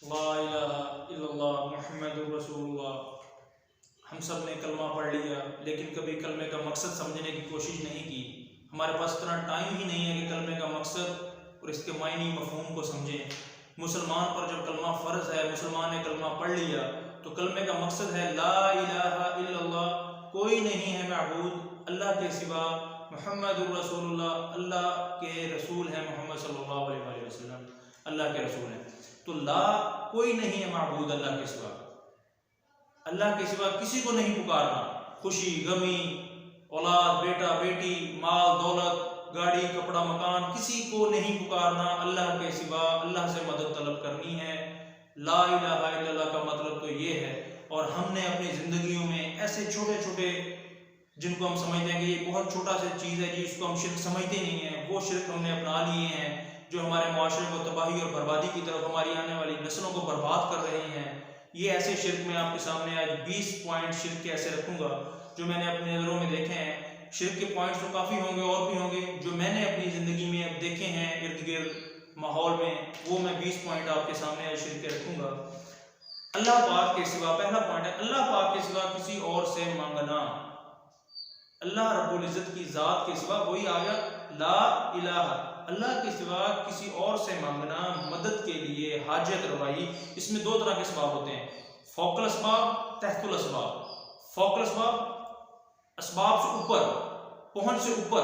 ला इलाहा इल्लल्लाह मुहम्मदुर रसूलुल्लाह। हम सब ने कलमा पढ़ लिया, लेकिन कभी कलमे का मकसद समझने की कोशिश नहीं की। हमारे पास इतना टाइम ही नहीं है कि कलमे का मकसद और इसके मायनी मफहूम को समझें। मुसलमान पर जब कलमा फ़र्ज है, मुसलमान ने कलमा पढ़ लिया, तो कलमे का मकसद है ला इलाहा इल्लल्लाह, कोई नहीं है माबूद अल्लाह के सिवा, मुहम्मदुर रसूलुल्लाह, अल्लाह के रसूल हैं, मोहम्मद सल्लल्लाहु अलैहि वसल्लम अल्लाह के रसूल हैं। तो ला, कोई नहीं है माबूद अल्लाह के सिवा, अल्लाह के सिवा किसी को नहीं पुकारना। खुशी गमी, औलाद, बेटा बेटी, माल दौलत, गाड़ी कपड़ा मकान, किसी को नहीं पुकारना अल्लाह के सिवा, अल्लाह से मदद तलब करनी है। ला इलाहा इल्लल्लाह का मतलब तो ये है। और हमने अपनी ज़िंदगियों में ऐसे छोटे छोटे, जिनको हम समझते हैं कि ये बहुत छोटा सा चीज़ है जी, इसको हम शिर्क समझते नहीं हैं, वो शिर्क हमने अपना लिए हैं जो हमारे माशरे को तबाही और बर्बादी की तरफ, हमारी आने वाली नस्लों को बर्बाद कर रहे हैं। ये ऐसे शिर्क में आपके सामने आज 20 पॉइंट शिर्क के ऐसे रखूंगा जो मैंने अपनी नज़रों में देखे हैं। शिर्क के पॉइंट्स तो काफ़ी होंगे और भी होंगे जो मैंने अपनी ज़िंदगी में अब देखे हैं इर्द गिर्द माहौल में, वो मैं 20 पॉइंट आपके सामने आज शिर्क के रखूंगा। अल्लाह पाक के सिवा, पहला पॉइंट है अल्लाह पाक के सिवा किसी और से मांगना। अल्लाह रब्बुल इज़्ज़त की ज़ात के सिवा, वही आ गया ला इलाहा, अल्लाह के सिवा किसी और से मांगना मदद के लिए, हाजत रवाई। इसमें दो तरह के असबाब होते हैं, फ़ौक़ल असबाब, तहतुल असबाब। फ़ौक़ल असबाब, असबाब से ऊपर, पहुंच से ऊपर,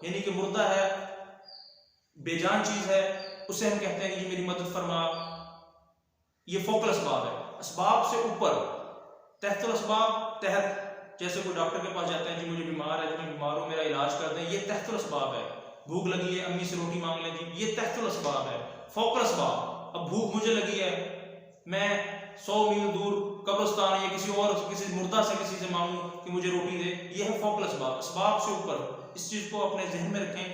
यानी कि मुर्दा है, बेजान चीज़ है, उसे हम कहते हैं कि मेरी मदद फरमा, ये फ़ौक़ल असबाब है। असबाब से ऊपर, तहतुल असबाब, तहत, जैसे कोई डॉक्टर के पास जाते हैं जी मुझे बीमार है, मैं बीमार हूँ, मेरा इलाज कर दें, ये तहतुल असबाब है। भूख लगी है, अम्मी से रोटी मांग लें जी, ये तहतुल असबाब है। फ़ौक़ल असबाब, अब भूख मुझे लगी है, मैं 100 मील दूर कब्रिस्तान या किसी और, किसी मुर्दा से, किसी से मांगूं कि मुझे रोटी दे, ये है फ़ौक़ल असबाब, असबाब से ऊपर। इस चीज़ को अपने जहन में रखें,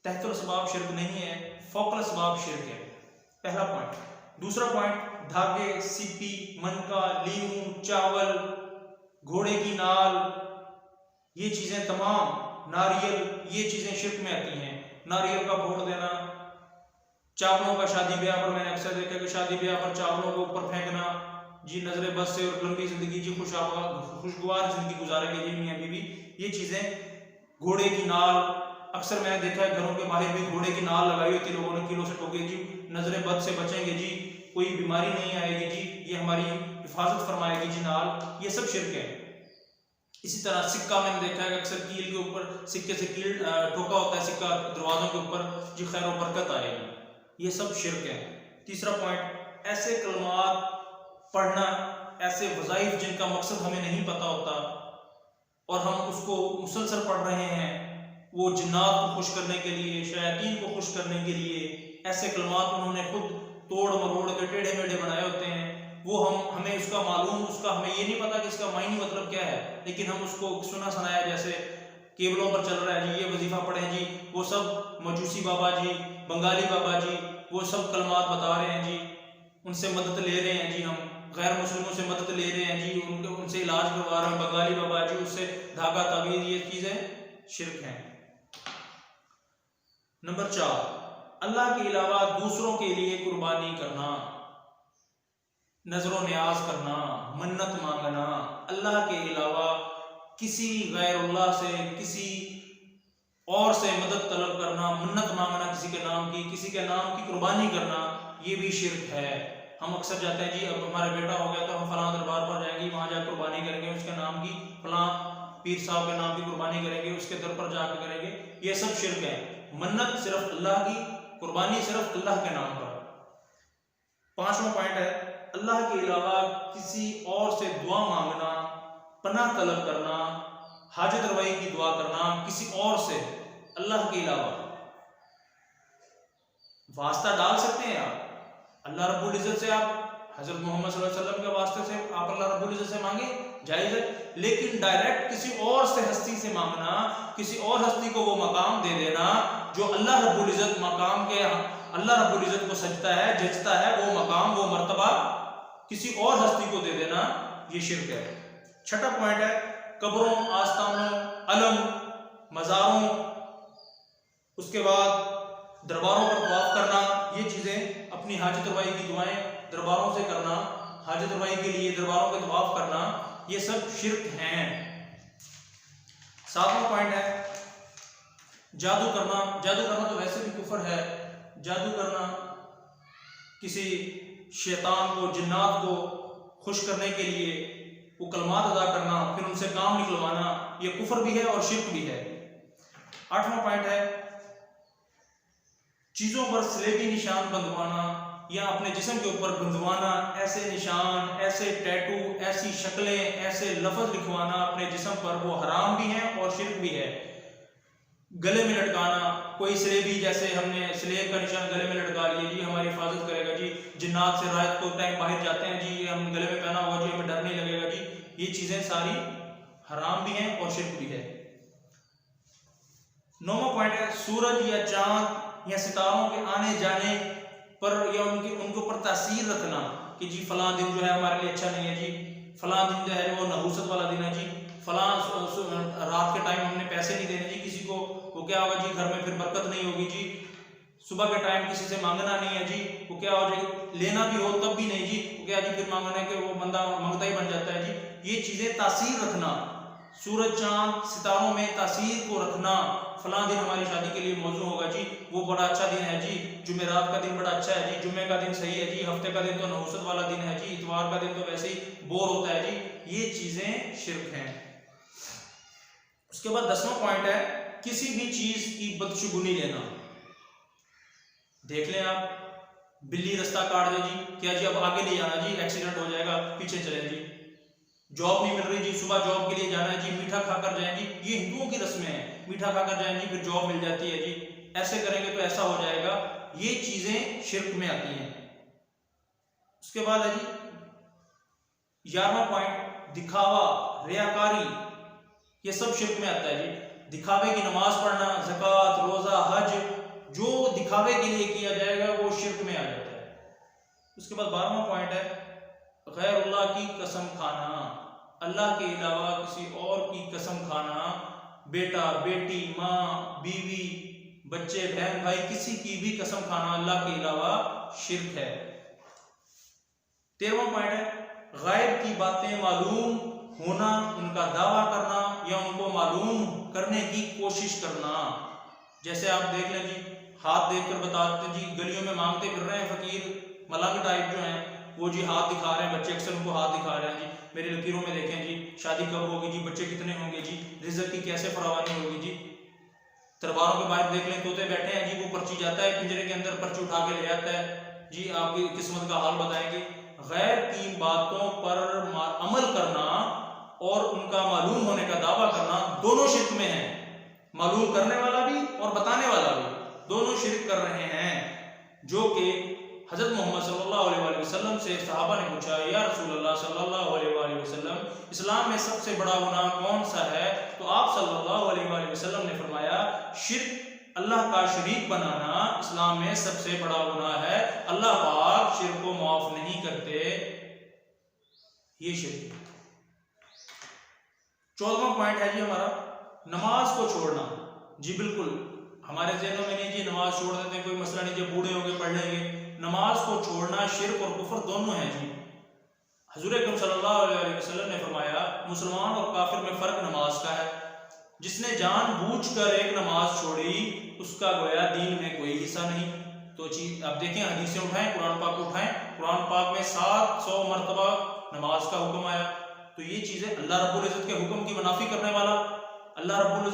तहतुल असबाब शिर्क नहीं है, फ़ौक़ल असबाब शिर्क है। पहला पॉइंट। दूसरा पॉइंट, धागे, सीपी, मनका, लीमू, चावल, घोड़े की नाल, ये चीज़ें तमाम, नारियल, ये चीज़ें शिर्क में आती हैं। नारियल का फोड़ देना, चावलों का शादी ब्याह पर, मैंने अक्सर देखा कि शादी ब्याह पर चावलों को ऊपर फेंकना जी, नजरे बस से और लंबी जिंदगी जी, खुशगवार जिंदगी गुजारेंगे जी मियां बीवी, ये चीज़ें। घोड़े की नाल, अक्सर मैंने देखा है घरों के बाहर भी घोड़े की नाल लगाई होती, लोगों ने किलो से ठोके जी, नजरे बद से बचेंगे जी, कोई बीमारी नहीं आएगी जी, ये हमारी हिफाजत फरमाएगी जी नाल, ये सब शिर्क है। इसी तरह सिक्का मैंने देखा है अक्सर कील के ऊपर, सिक्के से कील ठोका होता है सिक्का दरवाजों के ऊपर जी, खैर व बरकत आएगी, ये सब शिर्क है। तीसरा पॉइंट, ऐसे कलमात पढ़ना, ऐसे वज़ाइफ जिनका मकसद हमें नहीं पता होता और हम उसको मुसलसल पढ़ रहे हैं, वो जिन्नात को खुश करने के लिए, शयातीन को खुश करने के लिए, ऐसे कलमात उन्होंने खुद तोड़ मरोड़ के टेढ़े मेढ़े बनाए होते हैं, वो हमें उसका मालूम, उसका हमें ये नहीं पता कि इसका मायनी मतलब क्या है, लेकिन हम उसको सुना सुनाया, जैसे केबलों पर चल रहा है जी, ये वजीफा पढ़े जी, वो सब मजूसी बाबा जी, बंगाली बाबा जी, वो सब कलमात बता रहे हैं जी, उनसे मदद ले रहे हैं जी, हम गैर मुस्लिमों से मदद ले रहे हैं जी, उनसे इलाज करवा रहे हैं, बंगाली बाबा जी, उससे धागा ताबीज़, ये चीज़ें शिर्क हैं। नंबर 4, अल्लाह के अलावा दूसरों के लिए कुर्बानी करना, नजरों न्याज करना, मन्नत मांगना, अल्लाह के अलावा किसी गैरुल्लाह से, किसी और से मदद तलब करना, मन्नत मांगना किसी के नाम की, किसी के नाम की कुर्बानी करना, ये भी शिर्क है। हम अक्सर जाते हैं जी, अब हमारा बेटा हो गया तो हम फलां दरबार पर जाएंगे, वहाँ जाकर कुर्बानी करेंगे, उसके नाम की, फलां पीर साहब के नाम की कुर्बानी करेंगे, उसके दर पर जाकर करेंगे, ये सब शिर्क है। मन्नत सिर्फ अल्लाह की, कुर्बानी सिर्फ अल्लाह के नाम पर। 5वां पॉइंट है, अल्लाह के अलावा किसी और से दुआ मांगना, पनाह तलब करना, हाजत रवाई की दुआ करना किसी और से, अल्लाह के अलावा। वास्ता डाल सकते हैं आप अल्लाह रब्बुल इज़्ज़त से, आप हज़रत मोहम्मद सल्लल्लाहु अलैहि वसल्लम के वास्ते से आप अल्लाह रब्बुल इज़्ज़त से मांगे, जायज़ है, लेकिन डायरेक्ट किसी और से, हस्ती से मांगना, किसी और हस्ती को वो मकाम दे देना जो अल्लाह रब्बुल इज़्ज़त मकाम के, अल्लाह रब्बुल इज़्ज़त को सजता है, जचता है, वो मकाम, वो मर्तबा किसी और हस्ती को दे देना, ये शिर्क है। 6वां पॉइंट है, कब्रों, आस्तानों, अलम, मज़ारों, उसके बाद दरबारों पर तवाफ करना, ये चीज़ें अपनी हाजत रवाई की दुआएं दरबारों से करना, हाजत रवाई के लिए दरबारों के तवाफ करना, ये सब शिर्क हैं। 7वां पॉइंट है जादू करना। जादू करना तो वैसे भी कुफर है। जादू करना, किसी शैतान को, जिन्नात को खुश करने के लिए वो कलमात अदा करना, फिर उनसे काम निकलवाना, ये कुफर भी है और शिर्क भी है। 8वां पॉइंट है चीजों पर सलेबी निशान बंधवाना या अपने जिस्म के ऊपर बंधवाना, ऐसे निशान, ऐसे टैटू, ऐसी शक्लें, ऐसे लफ्ज लिखवाना अपने जिस्म पर, वो हराम भी है और शिर्क भी है। गले में लटकाना, कोई सलेबी, जैसे हमने स्लेब का निशान गले में लटका लिया जी, हमारी हिफाजत करेगा जी, जिन्नात से रात को टाइम बाहर जाते हैं जी, ये हम गले में पहना हुआ जी, हमें डर नहीं लगेगा जी, ये चीजें सारी हराम भी हैं और शिर्क भी है। 9वां पॉइंट है सूरज या चांद या सितारों के आने जाने पर या उनके ऊपर तासीर रखना कि जी फलां दिन जो है हमारे लिए अच्छा नहीं है जी, फलां दिन जो है वो नहूसत वाला दिन है जी, फलां रात के टाइम हमने पैसे नहीं देने जी किसी को, वो क्या होगा जी, घर में फिर बरकत नहीं होगी जी, सुबह के टाइम किसी से मांगना नहीं है जी, वो क्या हो जाएगी, लेना भी हो तब भी नहीं जी, वो क्या जी, फिर मांगने के वो बंदा मंगता ही बन जाता है जी। ये चीजें तासीर रखना, सूरज चांद सितारों में तासीर को रखना, फलां दिन हमारी शादी के लिए मौजू होगा जी, वो बड़ा अच्छा दिन है जी, जुमेरात का दिन बड़ा अच्छा है जी, जुम्मे का दिन सही है जी, हफ्ते का दिन तो नहुसत वाला दिन है जी, इतवार का दिन तो वैसे ही बोर होता है जी, ये चीजें शिर्क हैं। उसके बाद 10वां पॉइंट है किसी भी चीज की बदशगुनी लेना। देख लें आप, बिल्ली रास्ता काट दे जी, क्या जी अब आगे नहीं जाना जी, एक्सीडेंट हो जाएगा, पीछे चले जी, जॉब नहीं मिल रही जी, सुबह जॉब के लिए जाना है जी, मीठा खाकर जाएं जी, ये हिंदुओं की रस्में हैं, मीठा खाकर जाएं जी, फिर जॉब मिल जाती है जी, ऐसे करेंगे तो ऐसा हो जाएगा, ये चीजें शिर्क में आती हैं। उसके बाद है जी 11वां पॉइंट दिखावा, रियाकारी, ये सब शिर्क में आता है जी। दिखावे की नमाज पढ़ना, ज़कात, रोजा, हज, जो दिखावे के लिए किया जाएगा वो शिर्क में आ जाता है। उसके बाद 12वां पॉइंट है गैरुल्लाह की कसम खाना, अल्लाह के अलावा किसी और की कसम खाना, बेटा बेटी, माँ बीवी, बच्चे बहन भाई, किसी की भी कसम खाना अल्लाह के अलावा शिर्क है। 13वां पॉइंट है गायब की बातें मालूम होना, उनका दावा करना या उनको मालूम करने की कोशिश करना। जैसे आप देख लें जी, हाथ देखकर बताते जी, गलियों में मांगते फिर रहे हैं फकीर मलंग टाइप जो हैं, वो जी हाथ दिखा रहे हैं, बच्चे अक्सर उनको हाथ दिखा रहे हैं जी, मेरी लकीरों में देखें जी, शादी कब होगी जी, बच्चे कितने होंगे जी, रिजल्ट की कैसे फरावानी होगी जी। दरबारों के बाहर देख लें, तोते बैठे हैं जी, वो पर्ची जाता है पिंजरे के अंदर, पर्ची उठा के ले आता है जी, आपकी किस्मत का हाल बताएंगे। गैर की बातों पर अमल करना और उनका मालूम होने का दावा करना दोनों शिर्क में है। मालूम करने वाला भी और बताने वाला भी दोनों शिर्क कर रहे हैं। जो कि हजरत मोहम्मद सल्लल्लाहु अलैहि वसल्लम से सहाबा ने पूछा, या रसूलल्लाह सल्लल्लाहु अलैहि वसल्लम, इस्लाम में सबसे बड़ा गुनाह कौन सा है? तो आप सल्लल्लाहु अलैहि वसल्लम ने फरमाया, शिर्क, अल्लाह का शरीक बनाना इस्लाम में सबसे बड़ा गुनाह है, अल्लाह पाक शिर्क को माफ नहीं करते, ये शिर्क। 14वां पॉइंट है जी हमारा नमाज को छोड़ना। जी बिल्कुल, हमारे ज़हनों में नहीं जी नमाज छोड़ देते हैं, कोई मसला नहीं, जब बूढ़े होंगे पढ़ लेंगे। नमाज को छोड़ना शिर्क और कुफर दोनों है जी। हुजूर अकरम सल्लल्लाहु अलैहि वसल्लम ने फरमाया, मुसलमान और काफिर में फर्क नमाज का है। जिसने जानबूझकर एक नमाज छोड़ी उसका गोया दीन में कोई हिस्सा नहीं। तो चीज अब देखें, हदीसें उठाएं, कुरान पाक उठाएं, कुरान पाक में 700 मरतबा नमाज का हुक्म आया। तो ये चीजें अल्लाह रब्बुल इज्जत के हुक्म की मुनाफी करने वाला, अल्लाह रब्बुल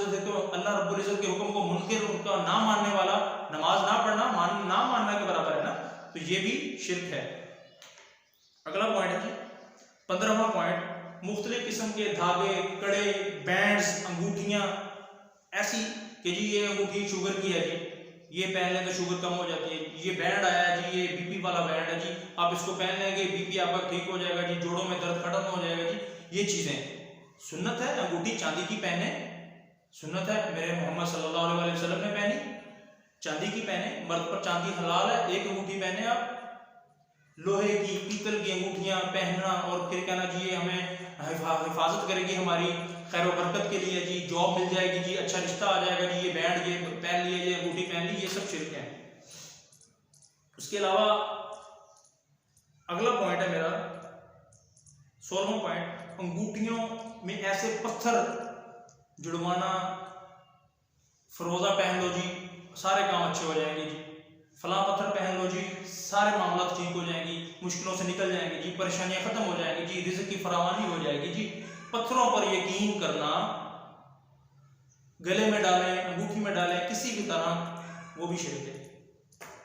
इज्जत के हुक्म को मुनकिर, उनका ना मानने वाला, नमाज ना पढ़ना ना मानना के बराबर है ना, तो ये भी शिर्क है। अगला पॉइंट है जी 15वां पॉइंट, मुख्तलिफ किस्म के धागे, कड़े, बैंड्स, अंगूठियां ऐसी कि जी ये अंगूठी शुगर की है जी, ये पहन लें तो शुगर कम हो जाती है, ये बैंड आया है जी, ये बीपी वाला बैंड है जी, आप इसको पहन लेंगे बीपी आपका ठीक हो जाएगा जी, जोड़ों में दर्द खत्म हो जाएगा जी, ये चीजें सुन्नत है। अंगूठी चांदी की पहने, सुन्नत है, मेरे मोहम्मद सल्लल्लाहु अलैहि वसल्लम ने पहनी, चांदी की पहने, मर्द पर चांदी हलाल है, एक अंगूठी पहने आप। लोहे की, पीतल की अंगूठियां पहनना और फिर कहना जी ये हमें हिफाजत करेगी हमारी खैर बरकत के लिए जी, जॉब मिल जाएगी जी, अच्छा रिश्ता आ जाएगा जी, ये बैंड ये पहन लिए, ये अंगूठी पहन ली, ये सब शिर्क है। उसके अलावा अगला पॉइंट है मेरा 16वां पॉइंट, अंगूठियों में ऐसे पत्थर जुड़वाना, फरोजा पहन लो जी सारे काम अच्छे हो जाएंगे जी, फलां पत्थर पहन लो जी सारे मामला ठीक हो जाएंगी, मुश्किलों से निकल जाएंगे जी, परेशानियां खत्म हो जाएंगी जी, रिज़्क की फरावानी हो जाएगी जी। पत्थरों पर यकीन करना, गले में डालें, अंगूठी में डालें, किसी भी तरह, वो भी शिर्क है।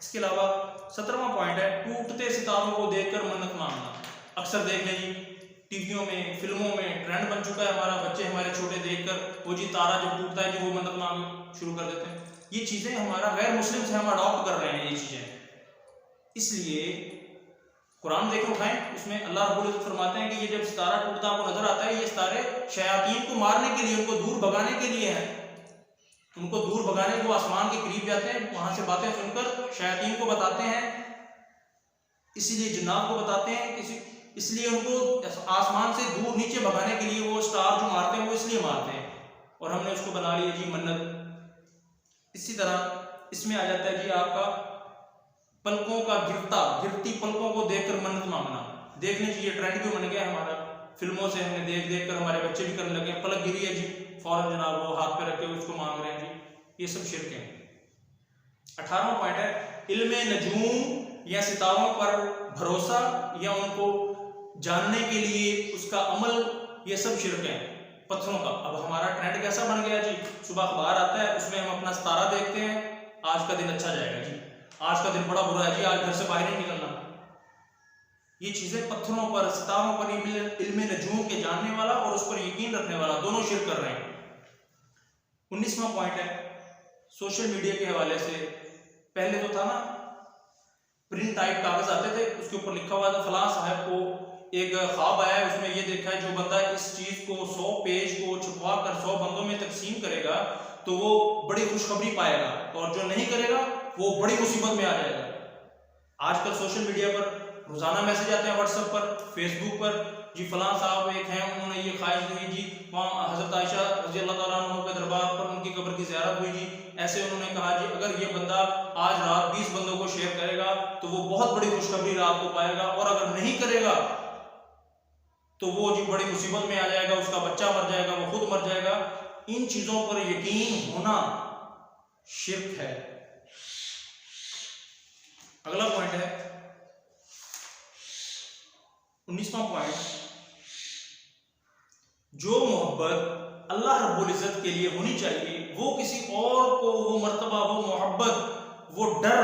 इसके अलावा 17वां पॉइंट है टूटते सितारों को देखकर मन्नत मांगना। अक्सर देख लें जी टीवियों में, फिल्मों में ट्रेंड बन चुका है हमारा, बच्चे हमारे छोटे देखकर वो जी तारा जब टूटता है जी वो मन्नत मांग शुरू कर देते हैं। ये चीजें हमारा गैर मुस्लिम से हम अडॉप्ट कर रहे हैं ये चीजें। इसलिए कुरान देख उठाएं, उसमें अल्लाह रब्बुल इज्जत फरमाते हैं कि ये जब सितारा टूटता आपको नजर आता है, ये सितारे शयातीन को मारने के लिए, उनको दूर भगाने के लिए है, उनको दूर भगाने को आसमान के करीब जाते हैं, वहां से बातें सुनकर शयातीन को बताते हैं, इसीलिए जिन्नात को बताते हैं, इसलिए उनको आसमान से दूर नीचे भगाने के लिए वो स्टार जो मारते हैं वो इसलिए मारते हैं, और हमने उसको बना लिया जी मन्नत। इसी तरह इसमें आ जाता है जी आपका पलकों का गिरती पलकों को देखकर मन्नत मांगना। देख लीजिए ये ट्रेंड क्यों बन गया हमारा, फिल्मों से हमने देख देख कर हमारे बच्चे भी करने लगे, पलक गिरी है जी फौरन जनाब वो हाथ पे रख के उसको मांग रहे हैं जी, ये सब शिर्क है। 18वां पॉइंट है इल्मे नजूम या सितारों पर भरोसा या उनको जानने के लिए उसका अमल, ये सब शिर्क है पत्थरों का। अब हमारा ट्रेंड कैसा बन गया जी, सुबह अखबार आता है उसमें हम अपना सितारा देखते हैं, आज का दिन अच्छा जाएगा जी, आज का दिन बड़ा बुरा है जी, आज घर से बाहर नहीं निकलना। ये चीजें पत्थरों पर, सितारों पर इल्मे नजूम के जानने वाला और उस पर यकीन रखने वाला दोनों शिर्क कर रहे हैं। 19वां पॉइंट है सोशल मीडिया के हवाले से, पहले तो था ना प्रिंट टाइप कागज आते थे, उसके ऊपर लिखा हुआ था फलां साहब को एक ख्वाब आया है, उसमें ये देखा है जो बंदा इस चीज को 100 पेज को छुपवा कर 100 बंदों में तकसीम करेगा तो वो बड़ी खुशखबरी पाएगा, और जो नहीं करेगा वो बड़ी मुसीबत में आ जाएगा। आजकल सोशल मीडिया पर रोजाना मैसेज आते हैं, व्हाट्सएप पर, फेसबुक पर जी फलां साहब एक हैं, उन्होंने ये ख्वाहिश हुई जी, वहाँ हजरत आयशा रज़ी अल्लाह तआला अन्हा के दरबार पर उनकी कब्र की ज़ियारत हुई जी, ऐसे उन्होंने कहा जी अगर ये बंदा आज रात 20 बंदों को शेयर करेगा तो वो बहुत बड़ी खुशखबरी रात को पाएगा, और अगर नहीं करेगा तो वो जी बड़ी मुसीबत में आ जाएगा, उसका बच्चा मर जाएगा, वो खुद मर जाएगा। इन चीजों पर यकीन होना शिर्क है। अगला पॉइंट है 19वां पॉइंट, जो मोहब्बत अल्लाह रब्बुल इज्जत के लिए होनी चाहिए वो किसी और को, वो मर्तबा, वो मोहब्बत, वो डर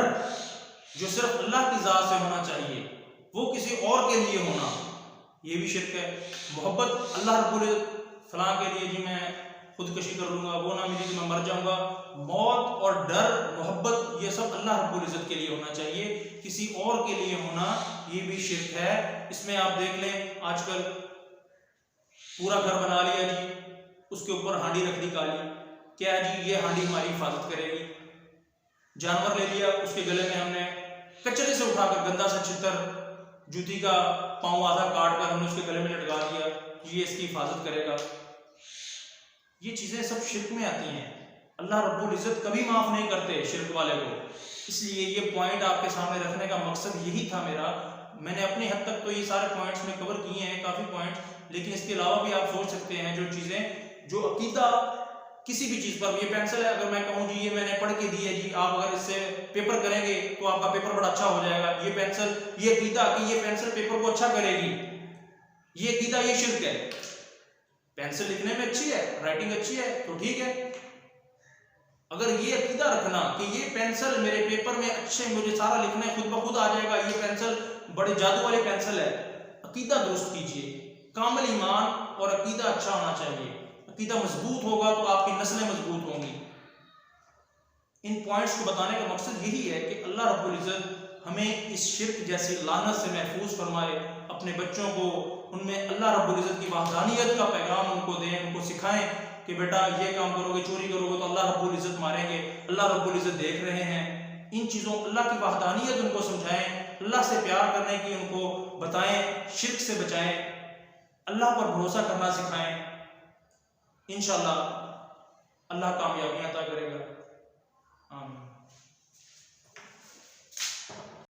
जो सिर्फ अल्लाह की ज़ात से होना चाहिए वो किसी और के लिए होना, ये भी शिर्क है। मोहब्बत अल्लाह रब्बुल फलां के लिए जी मैं खुदकशी कर लूंगा, वो ना मिली तो मैं मर जाऊंगा, मौत और डर, मोहब्बत, ये सब अल्लाह रब्बुल इज्जत के लिए होना चाहिए, किसी और के लिए होना ये भी शिर्क है। इसमें आप देख लें आजकल पूरा घर बना लिया जी, उसके ऊपर हांडी रख दी काली, क्या है जी ये हांडी हमारी हिफाजत करेगी। जानवर ले लिया, उसके गले में हमने कचरे से उठाकर गंदा सा छितर, जूती का पांव आधा काट कर हमने उसके गले में लटका दिया, ये इसकी हिफाजत करेगा। ये चीजें सब शिर्क में आती हैं, अल्लाह रब्बुल इज्जत कभी माफ नहीं करते शिर्क वाले को। इसलिए ये पॉइंट आपके सामने रखने का मकसद यही था मेरा। मैंने अपनी हद तक तो ये सारे पॉइंट्स में कवर किए हैं, काफी पॉइंट्स, लेकिन इसके अलावा भी आप सोच सकते हैं जो चीजें, जो अकीदा किसी भी चीज पर, ये पेंसिल है अगर मैं कहूँ जी ये मैंने पढ़ के दी है जी, आप अगर इससे पेपर करेंगे तो आपका पेपर बड़ा अच्छा हो जाएगा, ये पेंसिल, ये अकीदा कि ये पेंसिल पेपर को अच्छा करेगी, ये अकीदा, ये शिर्क है। पेंसिल लिखने में अच्छी है, राइटिंग अच्छी है तो ठीक है, अगर ये अकीदा रखना कि ये पेंसिल मेरे पेपर में अच्छे, मुझे सारा लिखना है खुद ब खुद आ जाएगा, ये पेंसिल बड़े जादू वाली पेंसिल है, अकीदा दुरुस्त कीजिए। कामिल ईमान और अकीदा अच्छा होना चाहिए, अकीदा मजबूत होगा तो आपकी नस्लें मजबूत होंगी। इन पॉइंट्स को बताने का मकसद यही है कि अल्लाह रब्बुल इज्जत हमें इस शिर्क जैसी लानत से महफूज फरमाए, अपने बच्चों को उनमें अल्लाह रब्बुल इज्जत की वहदानियत का पैगाम उनको दें, उनको सिखाएं कि बेटा ये काम करोगे, चोरी करोगे तो अल्लाह रब्बुल इज्जत मारेंगे, अल्लाह रब्बुल इज्जत देख रहे हैं। इन चीज़ों, अल्लाह की वहदानियत उनको समझाएं, अल्लाह से प्यार करने की उनको बताएं, शिर्क से बचाएं, अल्लाह पर भरोसा करना सिखाएं। इंशाअल्लाह अल्लाह कामयाबी अता करेगा।